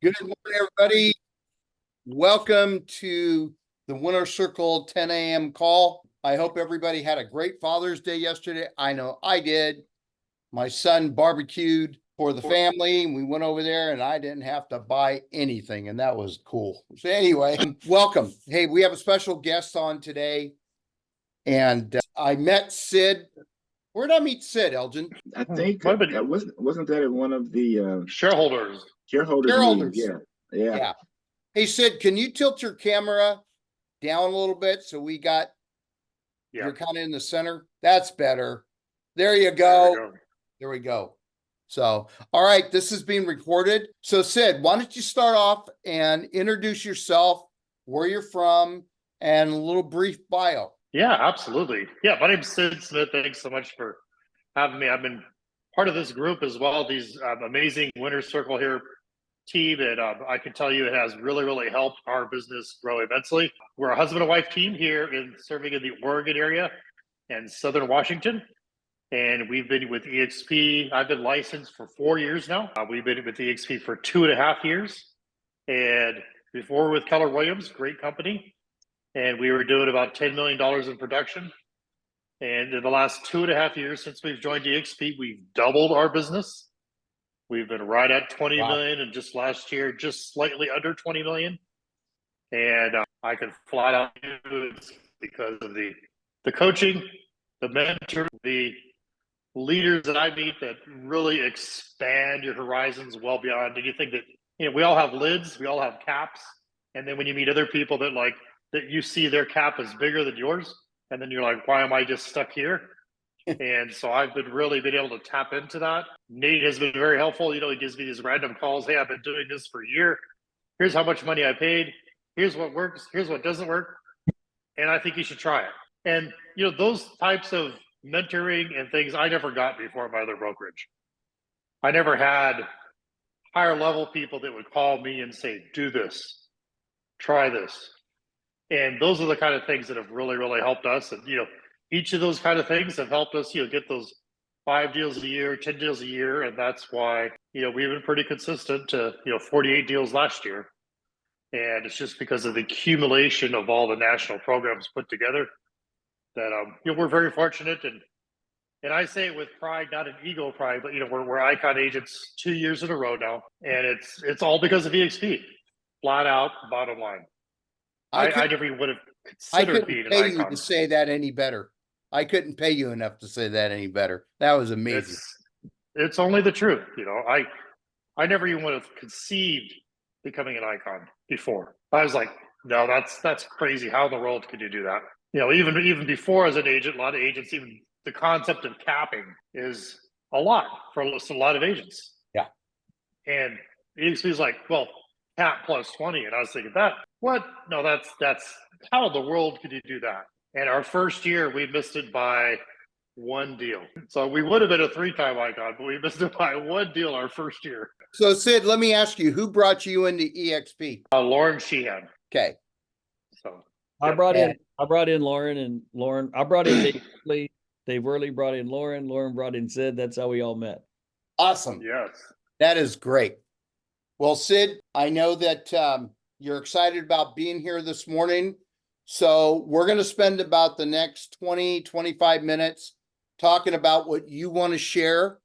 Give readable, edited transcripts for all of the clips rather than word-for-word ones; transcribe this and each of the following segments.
Good morning, everybody. Welcome to the Winter Circle 10 a.m. call. I hope everybody had a great Father's Day yesterday. I know I did. My son barbecued for the family, and we went over there, and I didn't have to buy anything, and that was cool. So anyway, welcome. Hey, we have a special guest on today, and I met Sid. Where did I meet Sid, Elgin? I think Might have been that wasn't that at one of the shareholders. shareholders meetings? Yeah. Hey, Sid, can you tilt your camera down a little bit so we got you're kind of in the center? That's better. There you go. There we go. So, all right, this is being recorded. So, Sid, why don't you start off and introduce yourself, where you're from, and a little brief bio. Yeah, absolutely. Yeah, my name's Sid Smith. Thanks so much for having me. I've been part of this group as well. These amazing Winter Circle here team, and I can tell you it has really helped our business grow immensely. We're a husband and wife team here serving in the Oregon area and Southern Washington. And we've been with EXP. I've been licensed for 4 years now. We've been with EXP for 2.5 years. And before with Keller Williams, great company. And we were doing about $10 million in production. And in the last 2.5 years since we've joined EXP, we've doubled our business. We've been right at 20 million, and just last year, just slightly under 20 million. And I can flat out do it because of the coaching, the mentor, the leaders that I meet that really expand your horizons well beyond anything that, we all have lids, we all have caps. And then when you meet other people that you see their cap is bigger than yours, and then you're like, why am I just stuck here? And so I've been able to tap into that. Nate has been very helpful. He gives me these random calls. Hey, I've been doing this for a year. Here's how much money I paid. Here's what works. Here's what doesn't work. And I think you should try it. And, those types of mentoring and things I never got before my other brokerage. I never had higher level people that would call me and say, do this, try this. And those are the kind of things that have really helped us. And, each of those kind of things have helped us, get those 5 deals a year, 10 deals a year. And that's why, we've been pretty consistent to, 48 deals last year. And it's just because of the accumulation of all the national programs put together that, we're very fortunate. And I say it with pride, not an ego pride, but, we're icon agents 2 years in a row now. And it's all because of EXP, flat out, bottom line. I never would have considered being an icon. I couldn't pay you to say that any better. I couldn't pay you enough to say that any better. That was amazing. It's only the truth. I never even would have conceived becoming an icon before. I was like, no, that's crazy. How in the world could you do that? Even before as an agent, a lot of agents, even the concept of capping is a lot for a lot of agents. Yeah. And EXP was like, well, cap plus 20. And I was thinking what? No, that's how in the world could you do that? And our first year, we missed it by one deal. So we would have been a 3-time icon, but we missed it by one deal our first year. So Sid, let me ask you, who brought you into EXP? Lauren Sheehan. Okay. So I brought in Lauren, and I brought in Dave Worley. Dave Worley brought in Lauren. Lauren brought in Sid. That's how we all met. Awesome. Yes. That is great. Well, Sid, I know that you're excited about being here this morning. So we're going to spend about the next 25 minutes talking about what you want to share.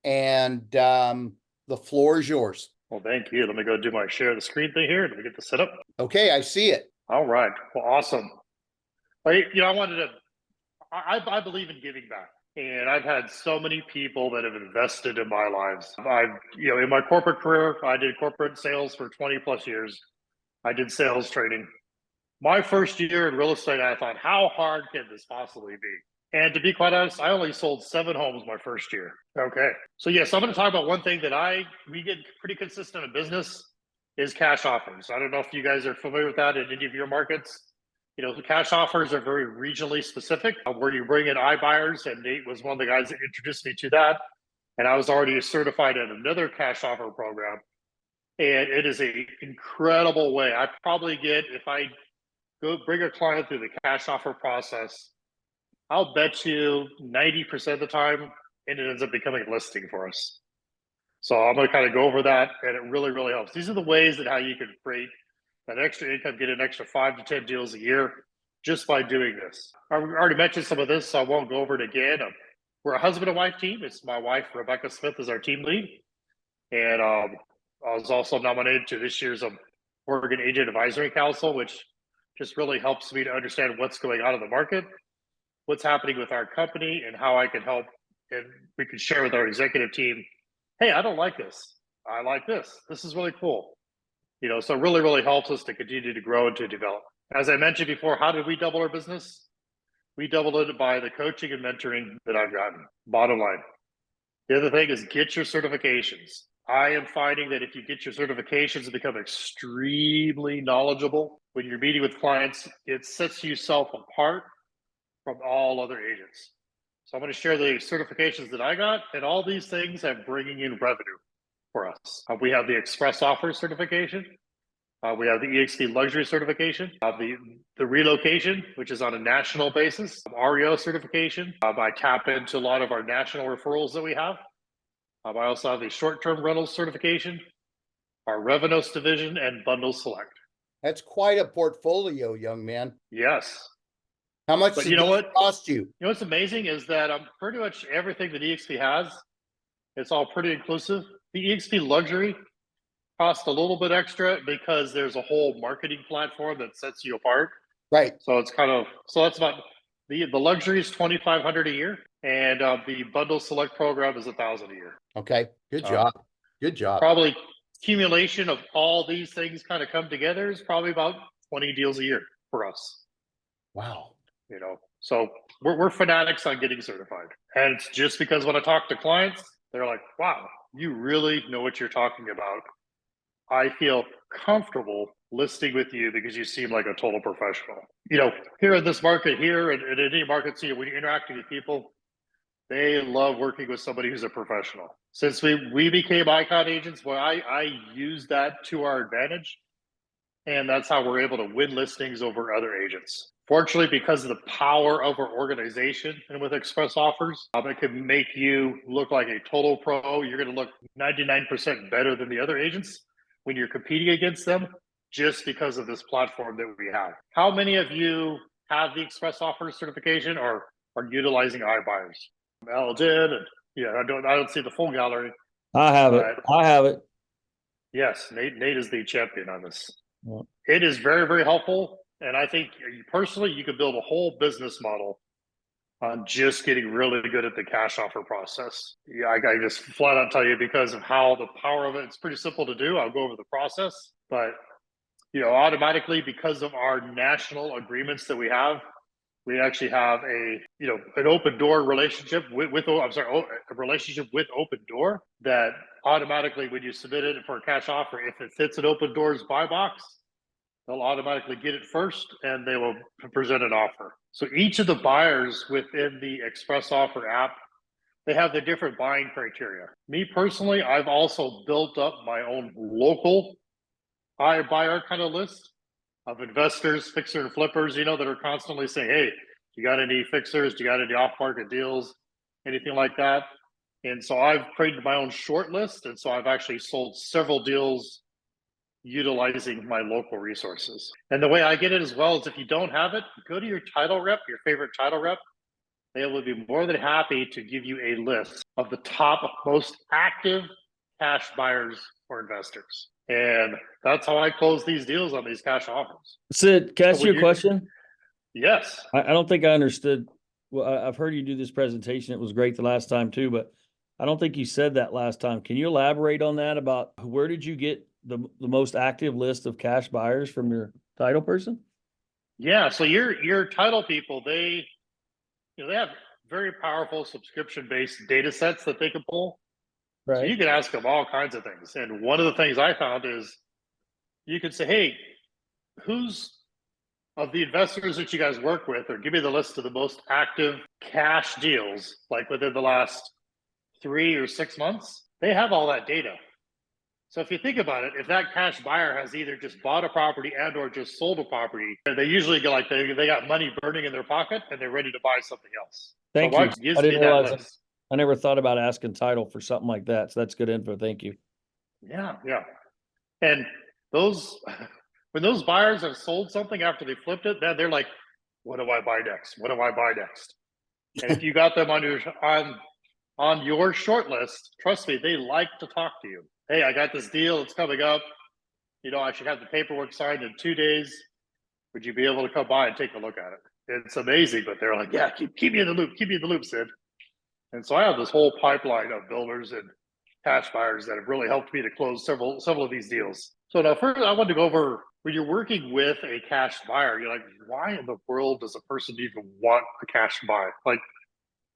And the floor is yours. Well, thank you. Let me go do my share the screen thing here. Let me get this set up. Okay, I see it. All right. Well, awesome. I believe in giving back. And I've had so many people that have invested in my lives. In my corporate career, I did corporate sales for 20 plus years. I did sales training. My first year in real estate, I thought, how hard can this possibly be? And to be quite honest, I only sold 7 homes my first year. Okay. So yes, I'm going to talk about one thing that we get pretty consistent in business is cash offers. I don't know if you guys are familiar with that in any of your markets. The cash offers are very regionally specific, where you bring in iBuyers, and Nate was one of the guys that introduced me to that. And I was already certified in another cash offer program. And it is an incredible way. I probably get, if I go bring a client through the cash offer process, I'll bet you 90% of the time, and it ends up becoming a listing for us. So I'm going to kind of go over that, and it really, really helps. These are the ways that how you can create that extra income, get an extra 5 to 10 deals a year just by doing this. I already mentioned some of this, so I won't go over it again. We're a husband and wife team. It's my wife, Rebecca Smith, is our team lead. And I was also nominated to this year's Oregon Agent Advisory Council, which just really helps me to understand what's going on in the market, what's happening with our company, and how I can help. And we can share with our executive team, hey, I don't like this. I like this. This is really cool. You know, so it really, really helps us to continue to grow and to develop. As I mentioned before, how did we double our business? We doubled it by the coaching and mentoring that I've gotten. Bottom line. The other thing is get your certifications. I am finding that if you get your certifications and become extremely knowledgeable when you're meeting with clients, it sets yourself apart from all other agents. So I'm going to share the certifications that I got, and all these things are bringing in revenue for us. We have the Express Offer certification. We have the EXP Luxury certification, the relocation, which is on a national basis, REO certification. I tap into a lot of our national referrals that we have. I also have the short-term rentals certification, our Revenos division, and Bundle Select. That's quite a portfolio, young man. Yes. How much But did you know it what? cost you? You know what's amazing is that pretty much everything that EXP has, it's all pretty inclusive. The EXP Luxury cost a little bit extra because there's a whole marketing platform that sets you apart. Right. So it's kind of, so that's about the luxury is $2,500 a year, and the Bundle Select program is $1,000 a year. Okay. Good job. Good job. Probably accumulation of all these things kind of come together is probably about 20 deals a year for us. Wow. You know, so we're fanatics on getting certified, and it's just because when I talk to clients, they're like, "Wow, you really know what you're talking about." I feel comfortable listing with you because you seem like a total professional. You know, here in this market here and in any markets here, when you're interacting with people, they love working with somebody who's a professional. Since we became Icon agents, well, I use that to our advantage. And that's how we're able to win listings over other agents. Fortunately, because of the power of our organization and with Express Offers, it can make you look like a total pro. You're going to look 99% better than the other agents when you're competing against them just because of this platform that we have. How many of you have the Express Offers certification or are utilizing iBuyers? Al did, and yeah, I don't see the full gallery. I have it. I have it. Yes, Nate is the champion on this. Yeah. It is very, very helpful. And I think personally, you could build a whole business model on just getting really good at the cash offer process. Yeah, I just flat out tell you because of how the power of it, it's pretty simple to do. I'll go over the process, but you know, automatically because of our national agreements that we actually have an open door relationship a relationship with Open Door that automatically when you submit it for a cash offer, if it fits an Open Door's buy box, they'll automatically get it first and they will present an offer. So each of the buyers within the Express Offer app, they have their different buying criteria. Me personally, I've also built up my own local buyer kind of list of investors, fixer and flippers, that are constantly saying, hey, you got any fixers? Do you got any off-market deals? Anything like that? And so I've created my own short list. And so I've actually sold several deals utilizing my local resources. And the way I get it as well is if you don't have it, go to your title rep, your favorite title rep. They will be more than happy to give you a list of the top most active cash buyers or investors. And that's how I close these deals on these cash offers. Sid, can I ask you a question? Yes. I don't think I understood. Well, I've heard you do this presentation. It was great the last time too, but I don't think you said that last time. Can you elaborate on that about where did you get the most active list of cash buyers from your title person? Yeah. So your title people, they have very powerful subscription-based data sets that they can pull. Right. So you can ask them all kinds of things. And one of the things I found is you could say, hey, who's of the investors that you guys work with, or give me the list of the most active cash deals, like within the last 3 or 6 months. They have all that data. So if you think about it, if that cash buyer has either just bought a property and or just sold a property, they usually get like they got money burning in their pocket and they're ready to buy something else. Thank you. I didn't realize that. I never thought about asking title for something like that. So that's good info. Thank you. Yeah, yeah. And those, when those buyers have sold something after they flipped it, then they're like, what do I buy next? What do I buy next? And if you got them on your short list, trust me, they like to talk to you. Hey, I got this deal. It's coming up. You know, I should have the paperwork signed in 2 days. Would you be able to come by and take a look at it? It's amazing, but they're like, yeah, keep me in the loop. Keep me in the loop, Sid. And so I have this whole pipeline of builders and cash buyers that have really helped me to close several of these deals. So now first I want to go over, when you're working with a cash buyer, you're like, why in the world does a person even want a cash buy? Like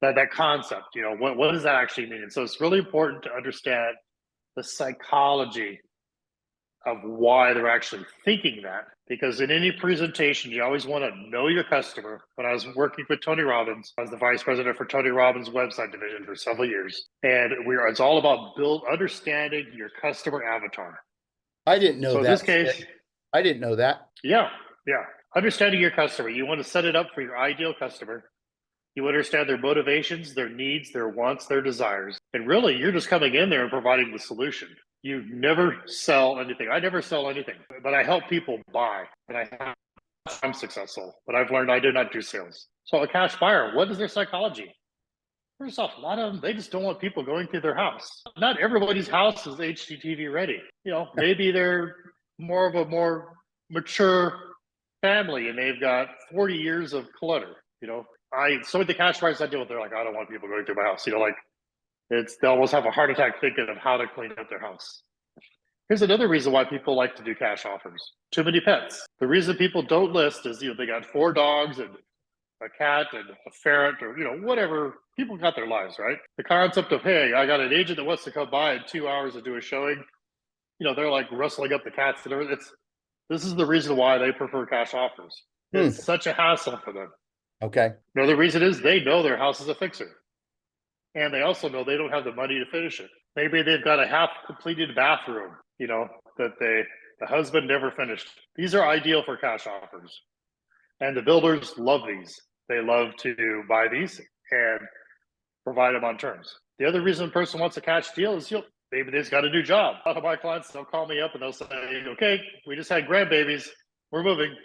that concept, you know, what does that actually mean? And so it's really important to understand the psychology of why they're actually thinking that. Because in any presentation, you always want to know your customer. When I was working with Tony Robbins, I was the vice president for Tony Robbins' website division for several years. And it's all about understanding your customer avatar. I didn't know so that. In this case, I didn't know that. Yeah. Understanding your customer. You want to set it up for your ideal customer. You understand their motivations, their needs, their wants, their desires. And really, you're just coming in there and providing the solution. You never sell anything. I never sell anything, but I help people buy. And I'm successful, but I've learned I do not do sales. So a cash buyer, what is their psychology? First off, a lot of them, they just don't want people going through their house. Not everybody's house is HGTV ready. You know, maybe they're more of a more mature family and they've got 40 years of clutter. You know, some of the cash buyers I deal with, they're like, I don't want people going through my house. You know, like they almost have a heart attack thinking of how to clean up their house. Here's another reason why people like to do cash offers. Too many pets. The reason people don't list is, you know, they got 4 dogs and a cat and a ferret or, you know, whatever. People got their lives, right? The concept of, hey, I got an agent that wants to come by in 2 hours to do a showing. You know, they're like rustling up the cats and everything. This is the reason why they prefer cash offers. It's such a hassle for them. Okay. Another reason is they know their house is a fixer. And they also know they don't have the money to finish it. Maybe they've got a half completed bathroom, you know, that the husband never finished. These are ideal for cash offers. And the builders love these. They love to buy these and provide them on terms. The other reason a person wants a cash deal is, you know, maybe they've got a new job. A lot of my clients, they'll call me up and they'll say, okay, we just had grandbabies. We're moving.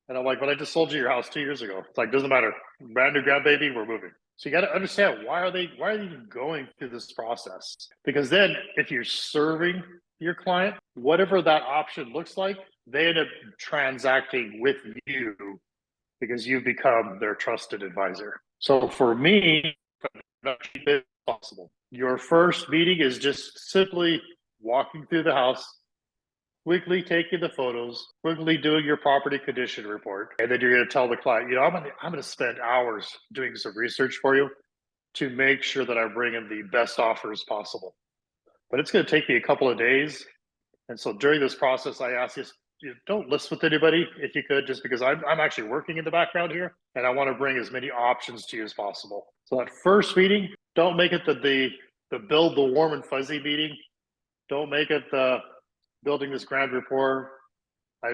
And I'm like, but I just sold you your house 2 years ago. It's like, doesn't matter. Brand new grandbaby, we're moving. So you got to understand, why are they even going through this process? Because then if you're serving your client, whatever that option looks like, they end up transacting with you because you've become their trusted advisor. So for me, keep it possible. Your first meeting is just simply walking through the house, quickly taking the photos, quickly doing your property condition report, and then you're going to tell the client, you know, I'm going to spend hours doing some research for you to make sure that I bring in the best offers possible. But it's going to take me a couple of days. And so during this process, I ask you don't list with anybody if you could, just because I'm actually working in the background here and I want to bring as many options to you as possible. So that first meeting, don't make it the build the warm and fuzzy meeting. Don't make it the building this grand rapport.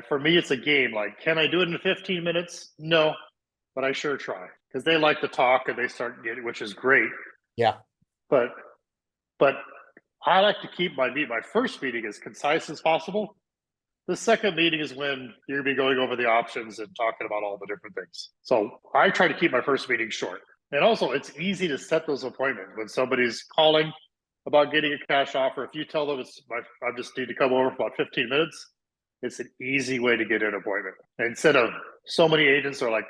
For me, it's a game. Like, can I do it in 15 minutes? No, but I sure try, because they like to talk and they start getting, which is great. Yeah. But I like to keep my first meeting as concise as possible. The second meeting is when you're going to be going over the options and talking about all the different things. So I try to keep my first meeting short. And also, it's easy to set those appointments when somebody's calling about getting a cash offer. If you tell them I just need to come over for about 15 minutes, it's an easy way to get an appointment. Instead of, so many agents are like,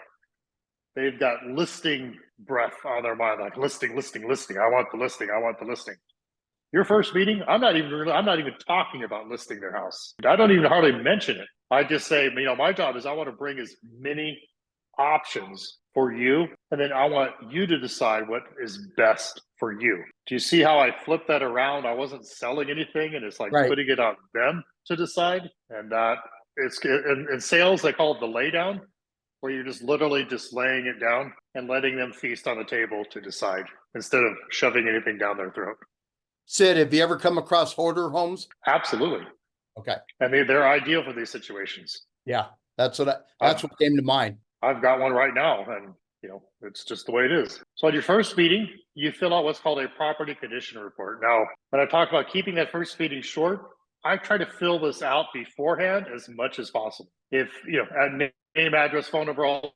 they've got listing breath on their mind, like listing. I want the listing. Your first meeting, I'm not even talking about listing their house. I don't even hardly mention it. I just say, you know, my job is I want to bring as many options for you, and then I want you to decide what is best for you. Do you see how I flipped that around? I wasn't selling anything, and it's like putting it on them to decide. And it's in sales, they call it the lay down, where you're just literally just laying it down and letting them feast on the table to decide instead of shoving anything down their throat. Sid, have you ever come across hoarder homes? Absolutely. Okay. I mean, they're ideal for these situations. Yeah, that's what came to mind. I've got one right now, and It's just the way it is. So on your first meeting, you fill out what's called a property condition report. Now, when I talk about keeping that first meeting short, I try to fill this out beforehand as much as possible. If, at name, address, phone number, all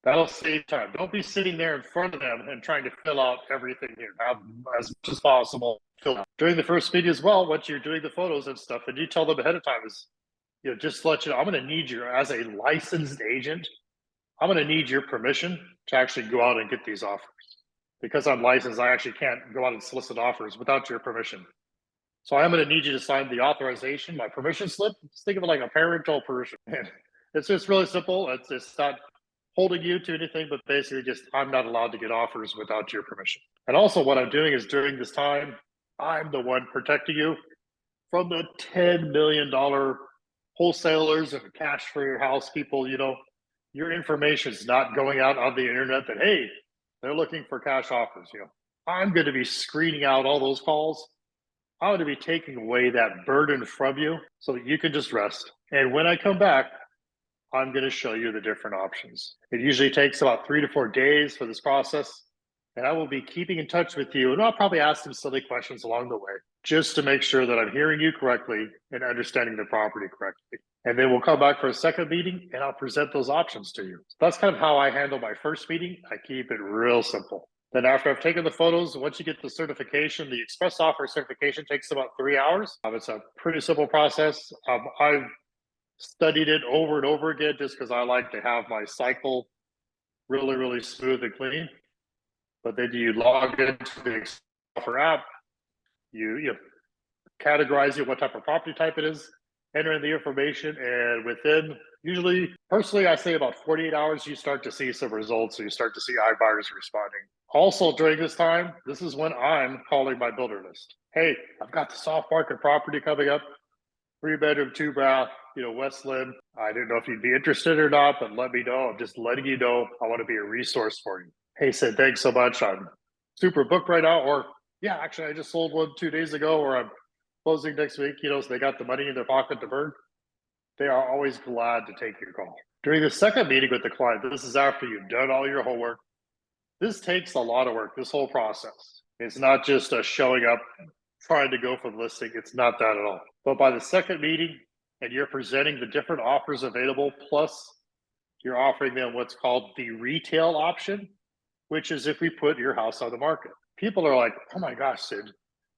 that'll save time. Don't be sitting there in front of them and trying to fill out everything here. Have as much as possible fill out. During the first meeting as well, once you're doing the photos and stuff, and you tell them ahead of time is, just to let you know, I'm going to need you as a licensed agent. I'm going to need your permission to actually go out and get these offers. Because I'm licensed, I actually can't go out and solicit offers without your permission. So I'm going to need you to sign the authorization, my permission slip. Just think of it like a parental permission. It's just really simple. It's not holding you to anything, but basically just I'm not allowed to get offers without your permission. And also what I'm doing is during this time, I'm the one protecting you from the $10 million wholesalers and cash for your house people. Your information is not going out on the internet that, hey, they're looking for cash offers. I'm going to be screening out all those calls. I'm going to be taking away that burden from you so that you can just rest. And when I come back, I'm going to show you the different options. It usually takes about 3 to 4 days for this process. And I will be keeping in touch with you. And I'll probably ask some silly questions along the way, just to make sure that I'm hearing you correctly and understanding the property correctly. And then we'll come back for a second meeting and I'll present those options to you. So that's kind of how I handle my first meeting. I keep it real simple. Then after I've taken the photos, once you get the certification, the express offer certification takes about 3 hours. It's a pretty simple process. I've studied it over and over again just because I like to have my cycle really, really smooth and clean. But then you log into the offer app, you categorize it, what type of property type it is, enter in the information, and within, usually, personally, I say about 48 hours, you start to see some results. So you start to see iBuyers responding. Also, during this time, this is when I'm calling my builder list. Hey, I've got the soft market property coming up, 3-bedroom, 2-bath, Westland. I didn't know if you'd be interested or not, but let me know. I'm just letting you know I want to be a resource for you. Hey, Sid, thanks so much. I'm super booked right now. Or, yeah, actually, I just sold one 2 days ago, or I'm closing next week, so they got the money in their pocket to burn. They are always glad to take your call. During the second meeting with the client, this is after you've done all your homework. This takes a lot of work, this whole process. It's not just a showing up, trying to go for the listing. It's not that at all. But by the second meeting, and you're presenting the different offers available, plus you're offering them what's called the retail option, which is if we put your house on the market. People are like, oh my gosh, Sid,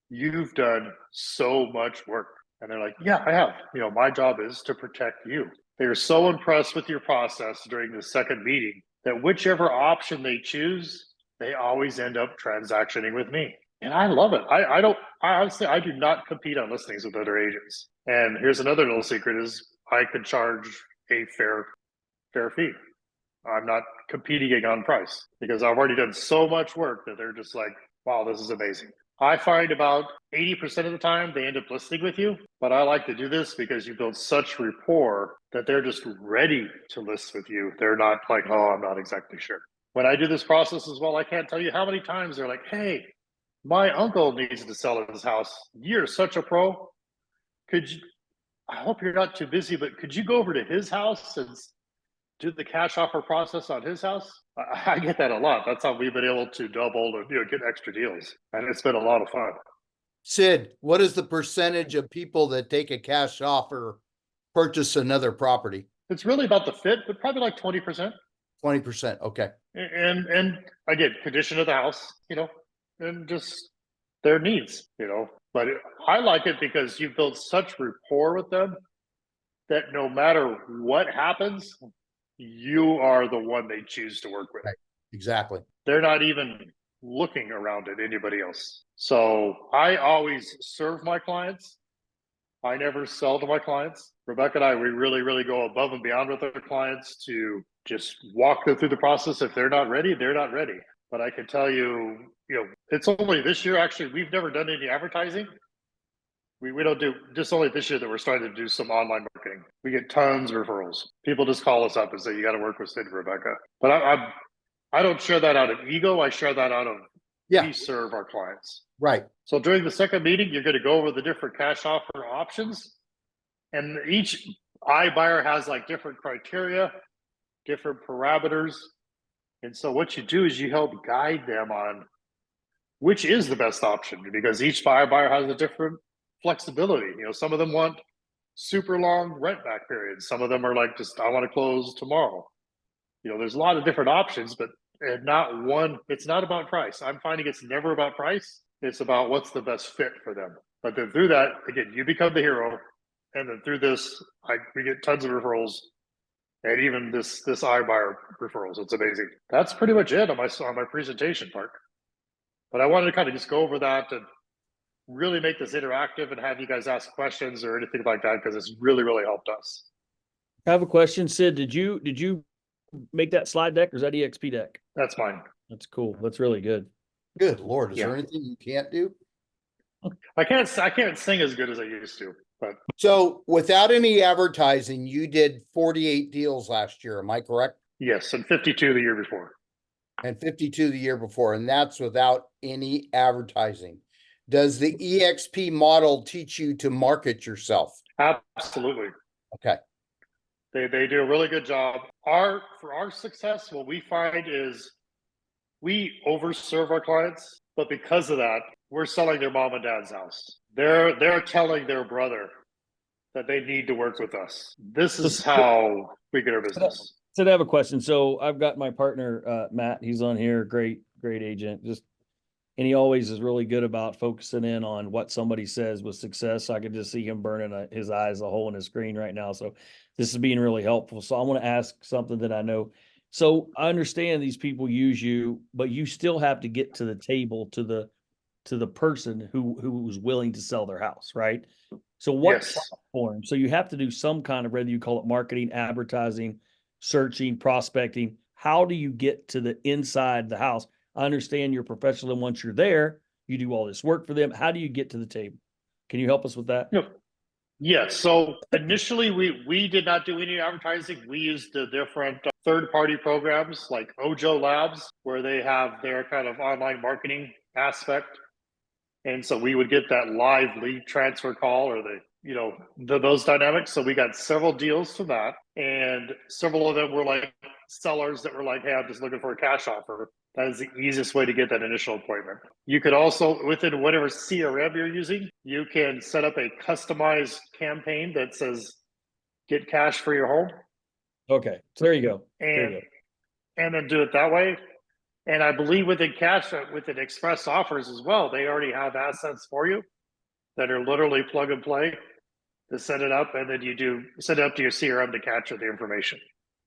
you've done so much work. And they're like, yeah, I have. My job is to protect you. They are so impressed with your process during the second meeting that whichever option they choose, they always end up transactioning with me. And I love it. I honestly, I do not compete on listings with other agents. And here's another little secret is I could charge a fair fee. I'm not competing on price because I've already done so much work that they're just like, wow, this is amazing. I find about 80% of the time they end up listing with you, but I like to do this because you build such rapport that they're just ready to list with you. They're not like, oh, I'm not exactly sure. When I do this process as well, I can't tell you how many times they're like, hey, my uncle needs to sell his house. You're such a pro. I hope you're not too busy, but could you go over to his house and do the cash offer process on his house? I get that a lot. That's how we've been able to double and get extra deals. And it's been a lot of fun. Sid, what is the percentage of people that take a cash offer purchase another property? It's really about the fit, but probably like 20%. 20%. Okay. And again, condition of the house, and just their needs, But I like it because you build such rapport with them that no matter what happens, you are the one they choose to work with. Right. Exactly. They're not even looking around at anybody else. So I always serve my clients. I never sell to my clients. Rebecca and I, we really, really go above and beyond with our clients to just walk them through the process. If they're not ready, they're not ready. But I can tell you, it's only this year, actually, we've never done any advertising. We don't do, just only this year that we're starting to do some online marketing. We get tons of referrals. People just call us up and say, you got to work with Sid and Rebecca. But I don't share that out of ego. I share that out of we serve our clients. Right. So during the second meeting, you're going to go over the different cash offer options. And each iBuyer has like different criteria, different parameters. And so what you do is you help guide them on which is the best option, because each buyer has a different flexibility. You know, some of them want super long rent back periods. Some of them are like, just, I want to close tomorrow. You know, there's a lot of different options, but not one, it's not about price. I'm finding it's never about price. It's about what's the best fit for them. But then through that, again, you become the hero. And then through this, we get tons of referrals, and even this iBuyer referrals. It's amazing. That's pretty much it on my presentation part. But I wanted to kind of just go over that and really make this interactive and have you guys ask questions or anything like that, because it's really, really helped us. I have a question, Sid. Did you make that slide deck, or is that EXP deck? That's mine. That's cool. That's really good. Good Lord, is Yeah. there anything you can't do? I can't sing as good as I used to, but So without any advertising, you did 48 deals last year. Am I correct? yes, and 52 the year before. And 52 the year before, and that's without any advertising. Does the EXP model teach you to market yourself? Absolutely. Okay. They do a really good job. For our success, what we find is we overserve our clients, but because of that, we're selling their mom and dad's house. They're telling their brother that they need to work with us. This is how we get our business. So I have a question. So I've got my partner, Matt, he's on here, great agent, and he always is really good about focusing in on what somebody says with success. I could just see him burning his eyes, a hole in his screen right now. So this is being really helpful. So I want to ask something that I know. So I understand these people use you, but you still have to get to the table to the person who's willing to sell their house, right? So what platform? So you have to do some kind of, whether you call it marketing, advertising, searching, prospecting. How do you get to the inside the house? I understand you're professional, and once you're there, you do all this work for them. How do you get to the table? Can you help us with that? Yes. So initially, we did not do any advertising. We used the different third-party programs like Ojo Labs, where they have their kind of online marketing aspect. And so we would get that live lead transfer call, or those dynamics. So we got several deals from that, and several of them were like sellers that were like, "Hey, I'm just looking for a cash offer." That is the easiest way to get that initial appointment. You could also, within whatever CRM you're using, you can set up a customized campaign that says, "Get cash for your home." Okay, so there you go. And then do it that way. And I believe within within Express Offers as well, they already have assets for you that are literally plug and play to set it up, and then you set it up to your CRM to capture the information.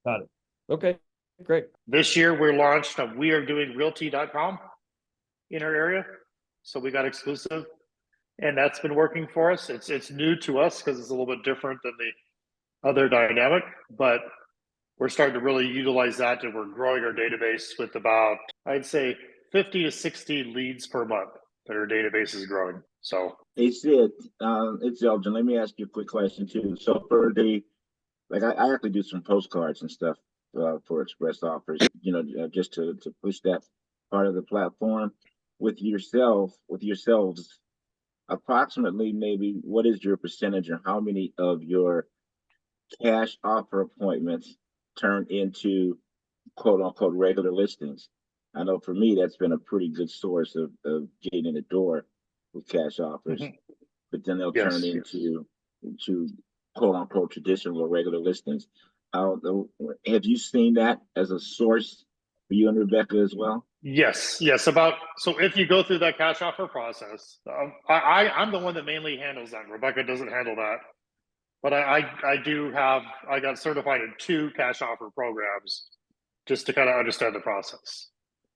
Got it. Okay, great. This year we launched we are doing Realty.com in our area, so we got exclusive, and that's been working for us. It's new to us because it's a little bit different than the other dynamic, but we're starting to really utilize that, and we're growing our database with about, I'd say, 50 to 60 leads per month that our database is growing. So hey Sid, it's Elgin. Let me ask you a quick question too. So for I actually do some postcards and stuff for Express Offers, just to push that part of the platform. With yourselves, approximately maybe what is your percentage, or how many of your cash offer appointments turn into quote unquote regular listings? I know for me, that's been a pretty good source of getting in the door with cash offers, but then they'll turn into quote unquote traditional or regular listings. Have you seen that as a source for you and Rebecca as well? Yes. So if you go through that cash offer process, I'm the one that mainly handles that. Rebecca doesn't handle that. But I got certified in 2 cash offer programs just to kind of understand the process.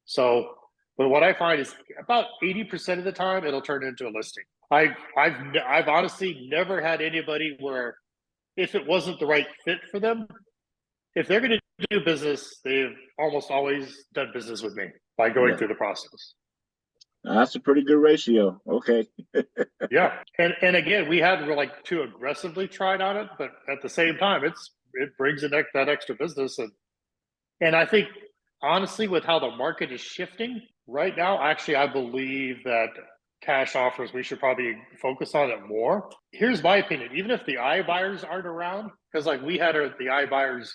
So, but what I find is about 80% of the time it'll turn into a listing. I've honestly never had anybody where, if it wasn't the right fit for them, if they're going to do business, they've almost always done business with me by going through the process. That's a pretty good ratio. Okay. Yeah. And again, we're like too aggressively tried on it, but at the same time, it brings in that extra business. And I think, honestly, with how the market is shifting right now, actually, I believe that cash offers, we should probably focus on it more. Here's my opinion. Even if the iBuyers aren't around, because like we had the iBuyers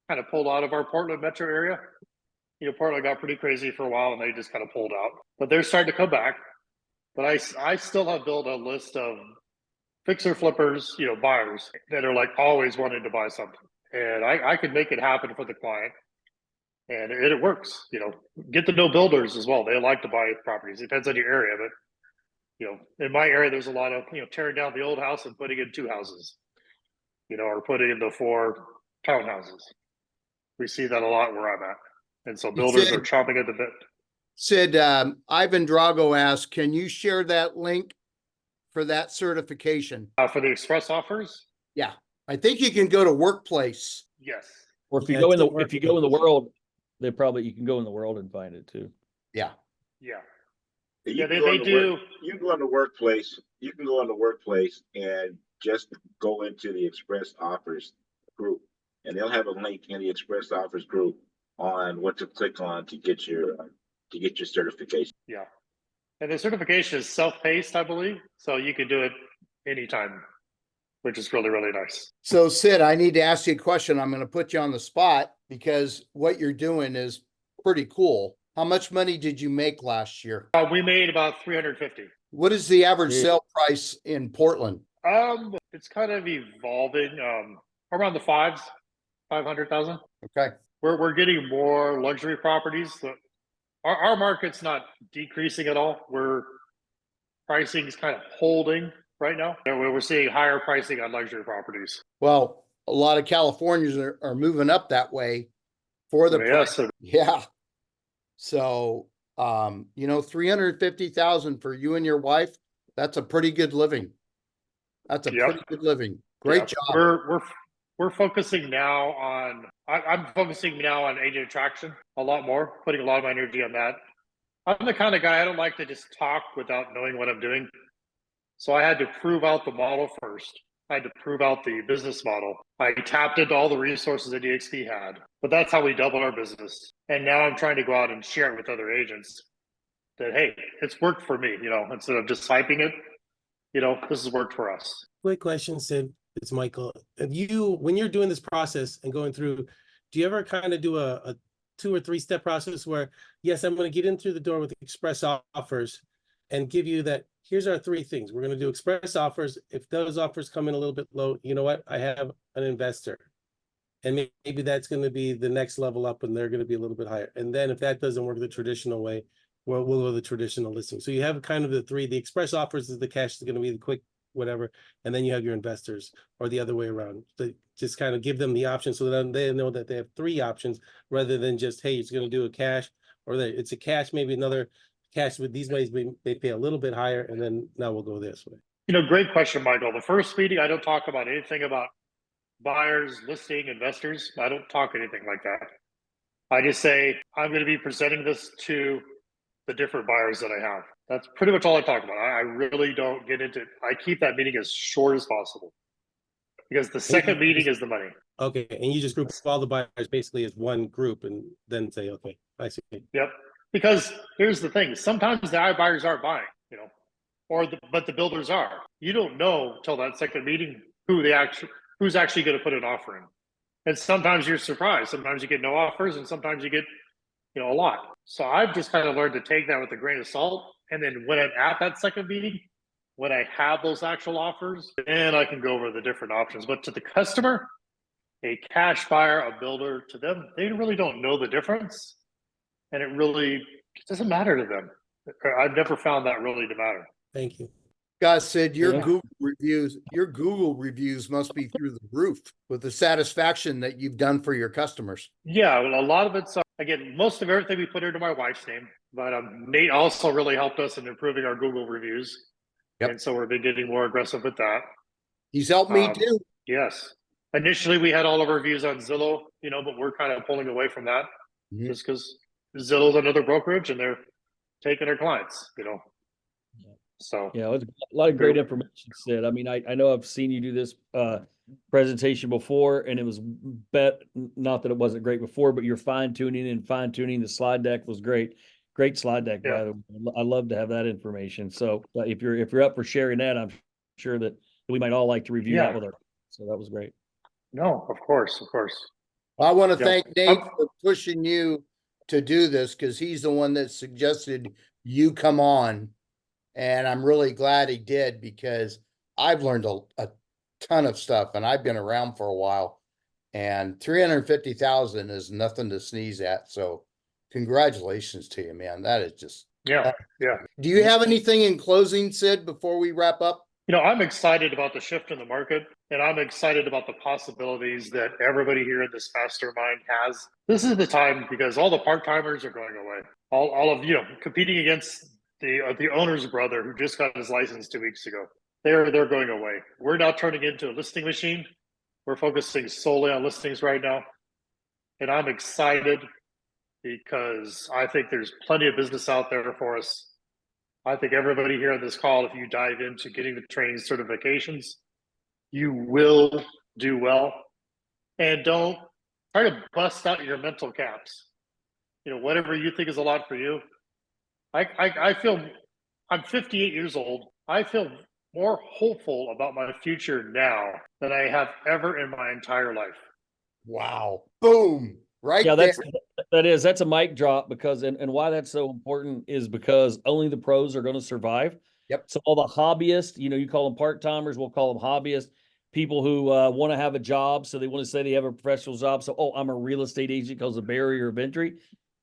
kind of pulled out of our Portland metro area. You know, Portland got pretty crazy for a while and they just kind of pulled out, but they're starting to come back. But I still have built a list of fixer flippers, you know, buyers that are like always wanting to buy something. And I could make it happen for the client. And it works, you know, get to know builders as well. They like to buy properties. It depends on your area, but you know, in my area, there's a lot of, you know, tearing down the old house and putting in 2 houses, you know, or putting in the 4 townhouses. We see that a lot where I'm at. And so builders are chomping at the bit. Sid, Ivan Drago asked, can you share that link for that certification? For the express offers? Yeah, I think you can go to Workplace. Yes. Or if you Yeah, go it's in the if you go in the world, you can go in the world and find it too. Yeah. Yeah. You Yeah, can they go on the do. You can go on the workplace. You can go on the workplace and just go into the express offers group, and they'll have a link in the express offers group on what to click on to get your certification. Yeah. And the certification is self-paced, I believe. So you can do it anytime, which is really, really nice. So Sid, I need to ask you a question. I'm going to put you on the spot because what you're doing is pretty cool. How much money did you make last year? We made about 350. What is the average Yeah. sale price in Portland? It's kind of evolving. Around the 500,000. Okay. We're getting more luxury properties. Our market's not decreasing at all. Pricing is kind of holding right now. We're seeing higher pricing on luxury properties. Well, a lot of Californians are moving up that way for the price. So Yeah. So, you know, 350,000 for you and your wife, that's a pretty good living. That's a Yep. pretty good living. Great yeah, job. we're focusing now on. I'm focusing now on agent attraction a lot more, putting a lot of my energy on that. I'm the kind of guy I don't like to just talk without knowing what I'm doing. So I had to prove out the model first. I had to prove out the business model. I tapped into all the resources that EXP had, but that's how we doubled our business. And now I'm trying to go out and share it with other agents that, hey, it's worked for me, you know, instead of just hyping it, you know, this has worked for us. Quick question, Sid. It's Michael. When you're doing this process and going through, do you ever kind of do a 2 or 3 step process where, yes, I'm going to get in through the door with express offers and give you that, here's our 3 things. We're going to do express offers. If those offers come in a little bit low, you know what? I have an investor. And maybe that's going to be the next level up and they're going to be a little bit higher. And then if that doesn't work the traditional way, we'll go the traditional listing. So you have kind of the 3. The express offers is the cash is going to be the quick whatever, and then you have your investors, or the other way around. Just kind of give them the option so that they know that they have 3 options rather than just, hey, it's going to do a cash, or it's a cash, maybe another cash with these ways they pay a little bit higher, and then now we'll go this way. You know, great question, Michael. The first meeting, I don't talk about anything about buyers, listing, investors. I don't talk anything like that. I just say, I'm going to be presenting this to the different buyers that I have. That's pretty much all I talk about. I really don't get into it. I keep that meeting as short as possible because the second meeting is the money. Okay, and you just group all the buyers basically as one group and then say, okay, I see. Yep. Because here's the thing. Sometimes the iBuyers aren't buying, you know, but the builders are. You don't know till that second meeting who's actually going to put an offer in. And sometimes you're surprised. Sometimes you get no offers and sometimes you get, you know, a lot. So I've just kind of learned to take that with a grain of salt. And then when I'm at that second meeting, when I have those actual offers, then I can go over the different options. But to the customer, a cash buyer, a builder, to them, they really don't know the difference. And it really doesn't matter to them. I've never found that really to matter. Thank you. Guys said your Yeah. Google reviews must be through the roof with the satisfaction that you've done for your customers. Yeah, well, a lot of it's, again, most of everything we put into my wife's name, but Nate also really helped us in improving our Google reviews. Yep. And so we've been getting more aggressive with that. He's helped me Um, too. Yes. Initially, we had all of our reviews on Zillow, you know, but we're kind of pulling away from that Mhm. just because Zillow's another brokerage and they're taking their clients, you know. So Yeah, it was a lot of great information, Sid. I mean, I know I've seen you do this presentation before, and it was not that it wasn't great before, but you're fine tuning. The slide deck was great. Great slide deck, Yeah. by the way. I love to have that information. So if you're up for sharing that, I'm sure that we might all like to review that Yeah. with our, so that was great. No, of course, of course. I want to Yeah. thank Nate for pushing you to do this because he's the one that suggested you come on. And I'm really glad he did because I've learned a ton of stuff and I've been around for a while. And 350,000 is nothing to sneeze at. So congratulations to you, man. That is just. Yeah, yeah. Do you have anything in closing, Sid, before we wrap up? You know, I'm excited about the shift in the market, and I'm excited about the possibilities that everybody here in this mastermind has. This is the time because all the part-timers are going away. All of, you know, competing against the owner's brother who just got his license 2 weeks ago. They're going away. We're now turning into a listing machine. We're focusing solely on listings right now. And I'm excited because I think there's plenty of business out there for us. I think everybody here on this call, if you dive into getting the training certifications, you will do well. And don't try to bust out your mental caps. You know, whatever you think is a lot for you. I feel I'm 58 years old. I feel more hopeful about my future now than I have ever in my entire life. Wow. Boom. Right Yeah, there. that's a mic drop because, and why that's so important is because only the pros are going to survive. Yep. So all the hobbyists, you know, you call them part-timers, we'll call them hobbyists, people who want to have a job. So they want to say they have a professional job. So, oh, I'm a real estate agent because of the barrier of entry.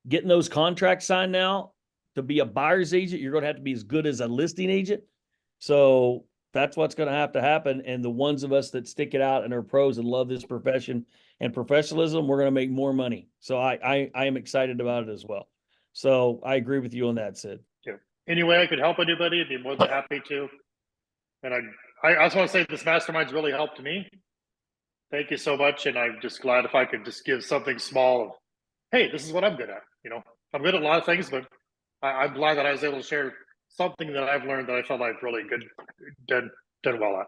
Getting those contracts signed now to be a buyer's agent, you're going to have to be as good as a listing agent. So that's what's going to have to happen. And the ones of us that stick it out and are pros and love this profession and professionalism, we're going to make more money. So I am excited about it as well. So I agree with you on that, Sid. Yeah. Any way I could help anybody, I'd be more than happy to. And I also want to say this mastermind's really helped me. Thank you so much. And I'm just glad if I could just give something small of, hey, this is what I'm good at. You know, I'm good at a lot of things, but I'm glad that I was able to share something that I've learned that I felt like really good, done well at.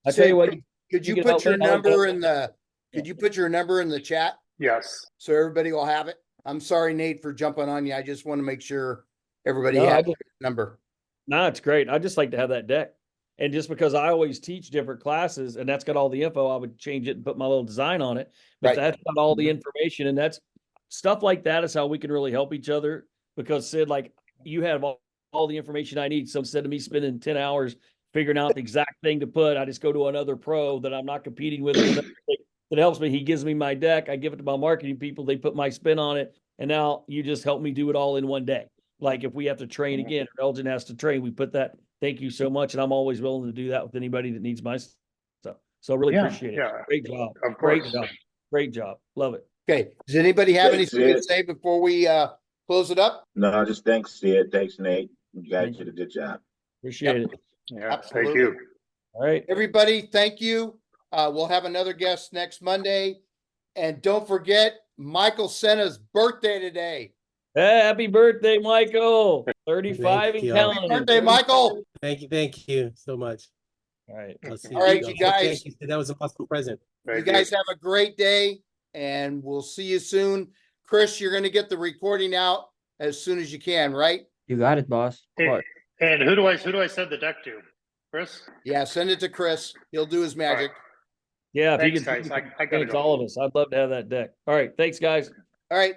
I tell you what, Could you can put help your me, I'll number go. in the, could you put your number in the chat Yes. so everybody will have it? I'm sorry, Nate, for jumping on you. I just want to make sure everybody No, has your number. No, it's great. I just like to have that deck. And just because I always teach different classes and that's got all the info, I would change it and put my little design on it. But Right. that's got all the information. And that's stuff like that is how we can really help each other. Because Sid, like you have all the information I need. So instead of me spending 10 hours figuring out the exact thing to put, I just go to another pro that I'm not competing with that helps me. He gives me my deck. I give it to my marketing people. They put my spin on it. And now you just help me do it all in one day. Like if we have to train again, or Elgin has to train, we put that. Thank you so much. And I'm always willing to do that with anybody that needs my stuff. So I really appreciate it. Yeah. Great job. Of course. Great job. Great job. Love it. Okay. Does anybody have Thanks, anything to Sid. say before we close it up? No, just thanks, Sid. Thanks, Nate. You guys Thank did a good job. Appreciate Yep. it. Yeah. Absolutely. Thank you. All right. Everybody, thank you. We'll have another guest next Monday. And don't forget, Michael Senna's birthday today. Happy birthday, Michael. 35 Thank and you. counting. Happy birthday, Michael. Thank you so much. All right. I'll see All right, y'all. you guys. Thank you. That was an awesome present. You guys have a great day and we'll see you soon. Chris, you're going to get the recording out as soon as you can, right? You got it, boss. Hey, What? and who do I send the deck to? Chris? Yeah, send it to Chris. He'll do his magic. Yeah. If Thanks, you could, guys. I gotta thanks go. all of us. I'd love to have that deck. All right. Thanks, guys. All right.